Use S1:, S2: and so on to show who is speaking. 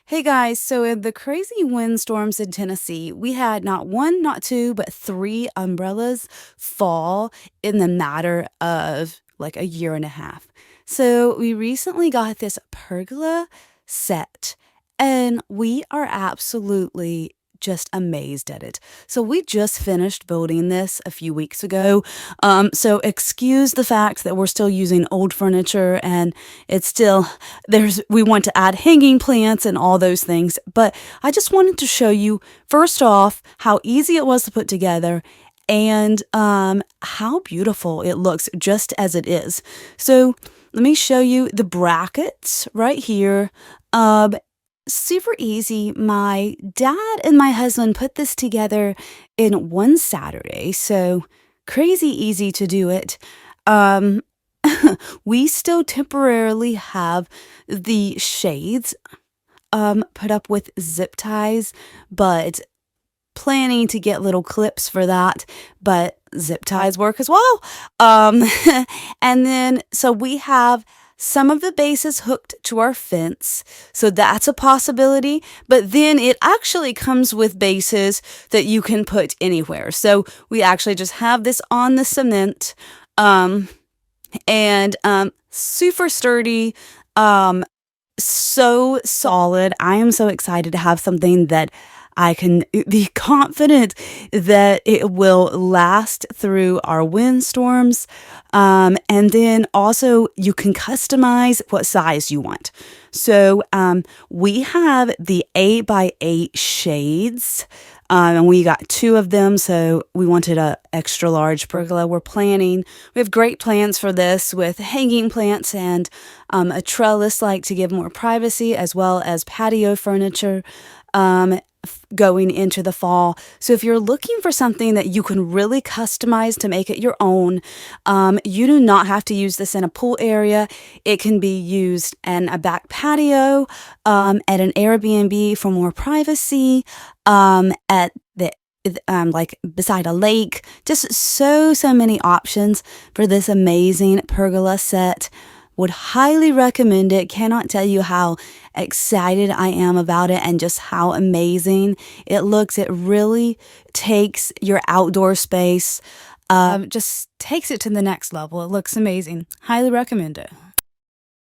S1: Hey guys, so in the crazy windstorms in Tennessee, we had not one, not two, but three umbrellas fall in the matter of like a year and a half. So we recently got this pergola set, and we are absolutely just amazed at it. So we just finished building this a few weeks ago. So excuse the fact that we're still using old furniture and it's still we want to add hanging plants and all those things, but I just wanted to show you first off how easy it was to put together and how beautiful it looks just as it is. So let me show you the brackets right here. Super easy. My dad and my husband put this together in one Saturday, so crazy easy to do it. Um, we still temporarily have the shades put up with zip ties, but planning to get little clips for that, but zip ties work as well. Um, and then, so we have some of the bases hooked to our fence, so that's a possibility, but then it actually comes with bases that you can put anywhere. So we actually just have this on the cement, and super sturdy, so solid. I am so excited to have something that I can be confident that it will last through our windstorms. And then also you can customize what size you want. So we have the 8x8 shades. And we got two of them, so we wanted a extra large pergola. We have great plans for this with hanging plants and a trellis like to give more privacy, as well as patio furniture going into the fall. So if you're looking for something that you can really customize to make it your own, you do not have to use this in a pool area. It can be used in a back patio, at an Airbnb for more privacy, at the like beside a lake. Just so many options for this amazing pergola set. Would highly recommend it. Cannot tell you how excited I am about it and just how amazing it looks. It really takes your outdoor space, just takes it to the next level. It looks amazing. Highly recommend it.